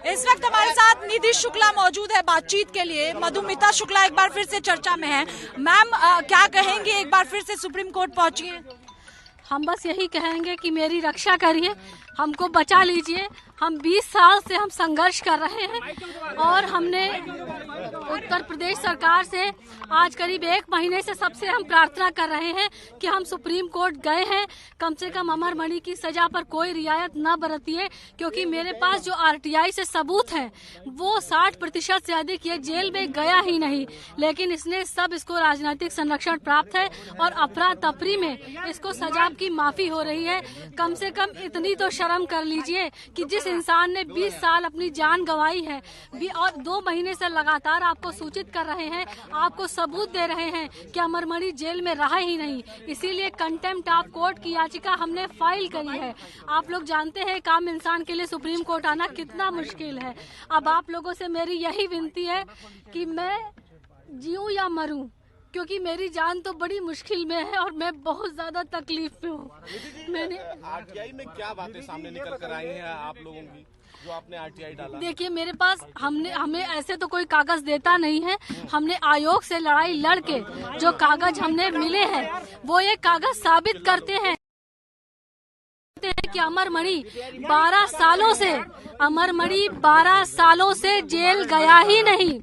इस वक्त हमारे साथ निधि शुक्ला मौजूद है बातचीत के लिए। मधुमिता शुक्ला एक बार फिर से चर्चा में है। मैम, क्या कहेंगे, एक बार फिर से सुप्रीम कोर्ट पहुंची है? हम बस यही कहेंगे कि मेरी रक्षा करिए, हमको बचा लीजिए। हम 20 साल से हम संघर्ष कर रहे हैं और हमने उत्तर प्रदेश सरकार से आज करीब 1 महीने से सबसे हम प्रार्थना कर रहे हैं कि हम सुप्रीम कोर्ट गए हैं, कम से कम अमर मणि की सजा पर कोई रियायत न बरतिए, क्योंकि मेरे पास जो आरटीआई से सबूत है वो 60% से अधिक ये जेल में गया ही नहीं, लेकिन इसको राजनीतिक संरक्षण प्राप्त है और अफरा तफरी में इसको सजा की माफी हो रही है। कम से कम इतनी तो शर्म कर लीजिए कि जिस इंसान ने 20 साल अपनी जान गंवाई है और 2 महीने से लगातार आपको सूचित कर रहे हैं, आपको सबूत दे रहे हैं कि अमर मणि जेल में रहा ही नहीं, इसीलिए कंटेम्प्ट ऑफ कोर्ट की याचिका हमने फाइल करी है। आप लोग जानते हैं एक आम इंसान के लिए सुप्रीम कोर्ट आना कितना मुश्किल है। अब आप लोगों से मेरी यही विनती है कि मैं जीऊं या मरूं, क्योंकि मेरी जान तो बड़ी मुश्किल में है और मैं बहुत ज्यादा तकलीफ में हूँ। मैंने आरटीआई में क्या बातें सामने निकल कर आई हैं आप लोगों की, जो आपने आरटीआई डाला? देखिए, मेरे पास हमें ऐसे तो कोई कागज देता नहीं है। हमने आयोग से लड़ाई लड़के जो कागज हमने मिले हैं वो ये कागज साबित करते हैं कि अमर मणि 12 सालों से जेल गया ही नहीं।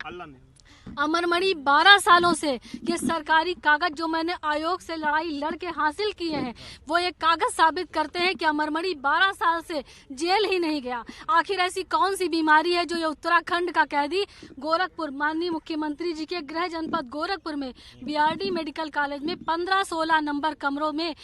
अमर मणि 12 सालों से ये सरकारी कागज जो मैंने आयोग से लड़ाई लड़के हासिल किए हैं वो ये कागज साबित करते हैं कि अमर मणि 12 साल से जेल ही नहीं गया। आखिर ऐसी कौन सी बीमारी है जो ये उत्तराखंड का कैदी गोरखपुर, माननीय मुख्यमंत्री जी के गृह जनपद गोरखपुर में बीआरडी मेडिकल कॉलेज में 15-16 नंबर कमरों में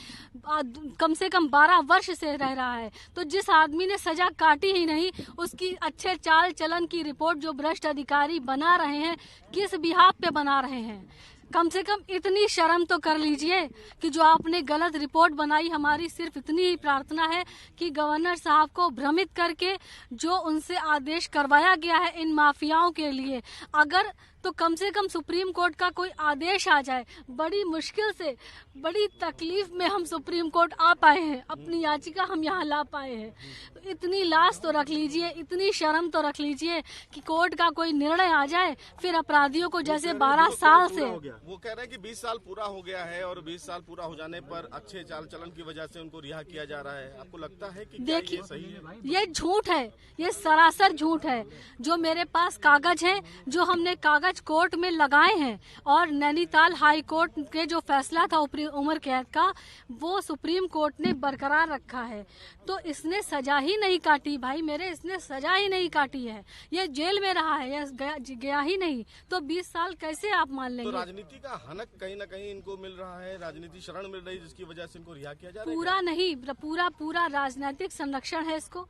कम से कम 12 वर्ष से रह रहा है, तो जिस आदमी ने सजा काटी ही नहीं उसकी अच्छे चाल चलन की रिपोर्ट जो भ्रष्ट अधिकारी बना रहे हैं, किस बिहाफ पे बना रहे हैं? कम से कम इतनी शर्म तो कर लीजिए कि जो आपने गलत रिपोर्ट बनाई। हमारी सिर्फ इतनी ही प्रार्थना है कि गवर्नर साहब को भ्रमित करके जो उनसे आदेश करवाया गया है इन माफियाओं के लिए, अगर तो कम से कम सुप्रीम कोर्ट का कोई आदेश आ जाए। बड़ी मुश्किल से, बड़ी तकलीफ में हम सुप्रीम कोर्ट आ पाए हैं, अपनी याचिका हम यहाँ ला पाए हैं। तो इतनी लाज तो रख लीजिए, इतनी शर्म तो रख लीजिए कि कोर्ट का कोई निर्णय आ जाए, फिर अपराधियों को जैसे 12 साल से वो कह रहे हैं कि 20 साल पूरा हो गया है और 20 साल पूरा हो जाने पर अच्छे चाल चलन की वजह से उनको रिहा किया जा रहा है। आपको लगता है कि देखिए, ये सही है? ये झूठ है, ये सरासर झूठ है। जो मेरे पास कागज है, जो हमने कागज कोर्ट में लगाए हैं और नैनीताल हाई कोर्ट के जो फैसला था उम्र कैद का वो सुप्रीम कोर्ट ने बरकरार रखा है। तो इसने सजा ही नहीं काटी भाई मेरे, इसने सजा ही नहीं काटी है। ये जेल में रहा है, ये गया ही नहीं, तो 20 साल कैसे आप मान लेंगे? तो राजनीति का हनक कहीं न कहीं इनको मिल रहा है, राजनीति शरण मिल रही है जिसकी वजह से इनको रिहा किया जा रहा है। पूरा नहीं, पूरा राजनीतिक संरक्षण है इसको।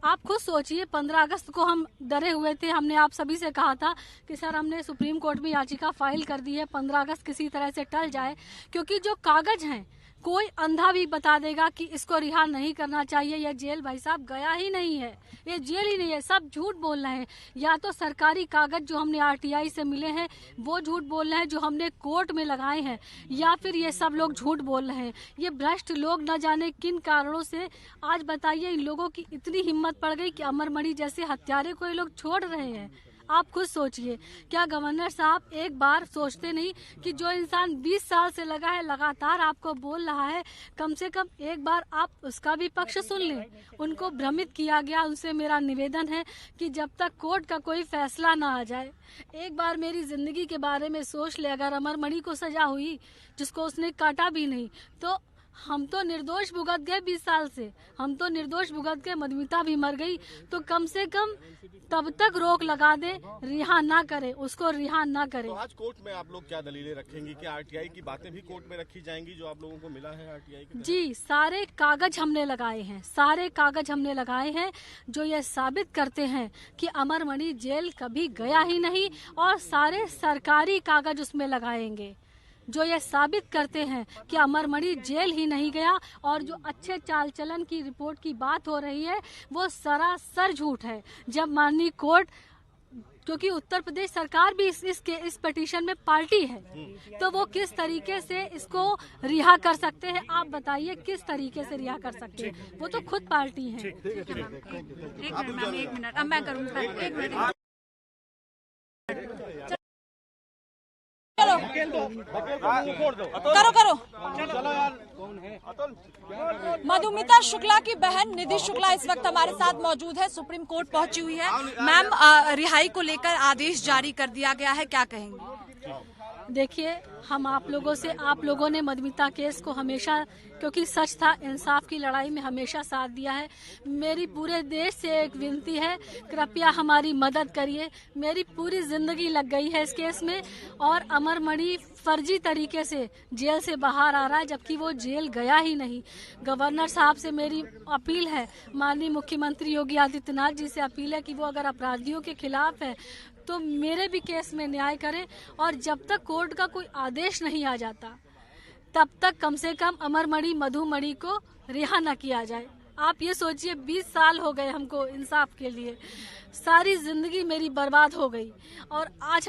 आप खुद सोचिए, 15 अगस्त को हम डरे हुए थे, हमने आप सभी से कहा था कि सर हमने सुप्रीम कोर्ट में याचिका फाइल कर दी है, 15 अगस्त किसी तरह से टल जाए, क्योंकि जो कागज हैं कोई अंधा भी बता देगा कि इसको रिहा नहीं करना चाहिए। यह जेल भाई साहब गया ही नहीं है, ये जेल ही नहीं है, सब झूठ बोल रहे हैं। या तो सरकारी कागज जो हमने आरटीआई से मिले हैं वो झूठ बोल रहे हैं, जो हमने कोर्ट में लगाए हैं, या फिर ये सब लोग झूठ बोल रहे हैं। ये भ्रष्ट लोग न जाने किन कारणों से, आज बताइए इन लोगों की इतनी हिम्मत पड़ गई कि अमर मणि जैसे हत्यारे को ये लोग छोड़ रहे हैं। आप खुद सोचिए, क्या गवर्नर साहब एक बार सोचते नहीं कि जो इंसान 20 साल से लगा है, लगातार आपको बोल रहा है, कम से कम एक बार आप उसका भी पक्ष सुन लें। उनको भ्रमित किया गया, उनसे मेरा निवेदन है कि जब तक कोर्ट का कोई फैसला ना आ जाए, एक बार मेरी जिंदगी के बारे में सोच ले। अगर अमर मणि को सजा हुई जिसको उसने काटा भी नहीं, तो हम तो निर्दोष भुगत गए 20 साल से, हम तो निर्दोष भुगत गए, मधुमिता भी मर गई, तो कम से कम तब तक रोक लगा दे, रिहा ना करे, उसको रिहा ना करे। तो आज कोर्ट में आप लोग क्या दलीलें रखेंगी? कि आरटीआई की बातें भी कोर्ट में रखी जाएंगी जो आप लोगों को मिला है आरटीआई के? जी, सारे कागज हमने लगाए हैं, सारे कागज हमने लगाए हैं जो ये साबित करते हैं कि अमर मणि जेल कभी गया ही नहीं, और सारे सरकारी कागज उसमें लगाएंगे जो ये साबित करते हैं कि अमर मणि जेल ही नहीं गया। और जो अच्छे चाल चलन की रिपोर्ट की बात हो रही है वो सरासर झूठ है। जब माननीय कोर्ट क्योंकि उत्तर प्रदेश सरकार भी इस पिटीशन में पार्टी है, तो वो किस तरीके से इसको रिहा कर सकते हैं? आप बताइए किस तरीके से रिहा कर सकते हैं? वो तो खुद पार्टी है। एक मिनट अब मैं करूँगा, एक मिनट करो। मधुमिता शुक्ला की बहन निधि शुक्ला इस वक्त हमारे साथ मौजूद है, सुप्रीम कोर्ट पहुंची हुई है। मैम, रिहाई को लेकर आदेश जारी कर दिया गया है, क्या कहेंगे? देखिए, हम आप लोगों ने मधुमिता केस को हमेशा, क्योंकि सच था, इंसाफ की लड़ाई में हमेशा साथ दिया है। मेरी पूरे देश से एक विनती है, कृपया हमारी मदद करिए। मेरी पूरी जिंदगी लग गई है इस केस में, और अमरमणि फर्जी तरीके से जेल से बाहर आ रहा है, जबकि वो जेल गया ही नहीं। गवर्नर साहब से मेरी अपील है, माननीय मुख्यमंत्री योगी आदित्यनाथ जी से अपील है कि वो अगर अपराधियों के खिलाफ है तो मेरे भी केस में न्याय करें, और जब तक कोर्ट का कोई आदेश नहीं आ जाता तब तक कम से कम अमरमणि मधुमणि को रिहा न किया जाए। आप ये सोचिए, 20 साल हो गए हमको इंसाफ के लिए, सारी जिंदगी मेरी बर्बाद हो गई, और आज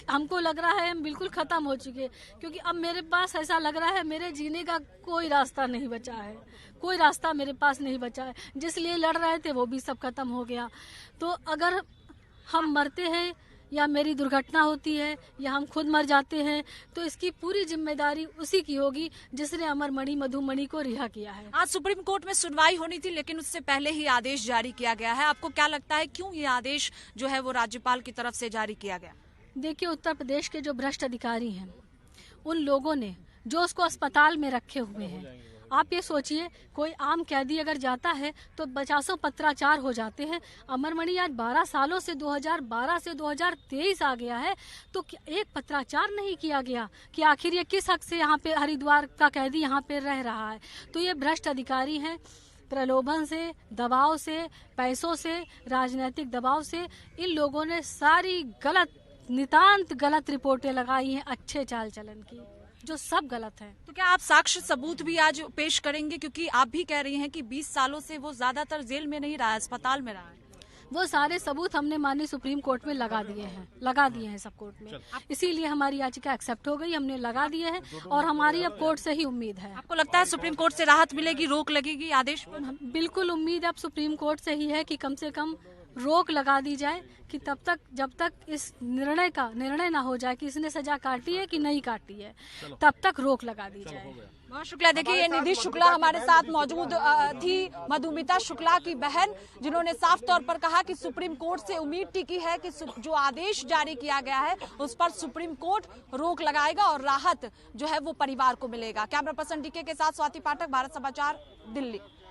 हमको लग रहा है हम बिल्कुल खत्म हो चुके, क्योंकि अब मेरे पास ऐसा लग रहा है मेरे जीने का कोई रास्ता नहीं बचा है, कोई रास्ता मेरे पास नहीं बचा है। जिस लिए लड़ रहे थे वो भी सब खत्म हो गया। तो अगर हम मरते हैं या मेरी दुर्घटना होती है या हम खुद मर जाते हैं, तो इसकी पूरी जिम्मेदारी उसी की होगी जिसने अमरमणि मधुमणि को रिहा किया है। आज सुप्रीम कोर्ट में सुनवाई होनी थी, लेकिन उससे पहले ही आदेश जारी किया गया है। आपको क्या लगता है, क्यों ये आदेश जो है वो राज्यपाल की तरफ से जारी किया गया? देखिए, उत्तर प्रदेश के जो भ्रष्ट अधिकारी हैं, उन लोगों ने जो उसको अस्पताल में रखे हुए हैं, आप ये सोचिए, कोई आम कैदी अगर जाता है तो 50 पत्राचार हो जाते हैं। अमरमणि आज 12 सालों से 2012 से 2023 आ गया है, तो एक पत्राचार नहीं किया गया कि आखिर ये किस हक से यहाँ पे हरिद्वार का कैदी यहाँ पे रह रहा है। तो ये भ्रष्ट अधिकारी हैं, प्रलोभन से, दबाव से, पैसों से, राजनीतिक दबाव से इन लोगों ने सारी नितांत गलत रिपोर्टें लगाई हैं अच्छे चाल चलन की, जो सब गलत है। तो क्या आप साक्ष्य सबूत भी आज पेश करेंगे, क्योंकि आप भी कह रही हैं कि 20 सालों से वो ज्यादातर जेल में नहीं रहा है, अस्पताल में रहा है? वो सारे सबूत हमने माननीय सुप्रीम कोर्ट में लगा दिए हैं सब कोर्ट में, इसीलिए हमारी याचिका एक्सेप्ट हो गई, हमने लगा दिए हैं, और हमारी अब कोर्ट से ही उम्मीद है। आपको लगता है सुप्रीम कोर्ट से राहत मिलेगी, रोक लगेगी आदेश पर? बिल्कुल उम्मीद अब सुप्रीम कोर्ट से ही है कि कम से कम रोक लगा दी जाए, कि जब तक इस निर्णय ना हो जाए कि इसने सजा काटी है कि नहीं काटी है, तब तक रोक लगा दी जाए। बहुत शुक्रिया। देखिए, ये निधि शुक्ला हमारे साथ मौजूद थी, मधुमिता शुक्ला की बहन, जिन्होंने साफ तौर पर कहा कि सुप्रीम कोर्ट से उम्मीद टिकी है कि जो आदेश जारी किया गया है उस पर सुप्रीम कोर्ट रोक लगाएगा और राहत जो है वो परिवार को मिलेगा। कैमरा पर्सन डीके के साथ स्वाति पाठक, भारत समाचार, दिल्ली।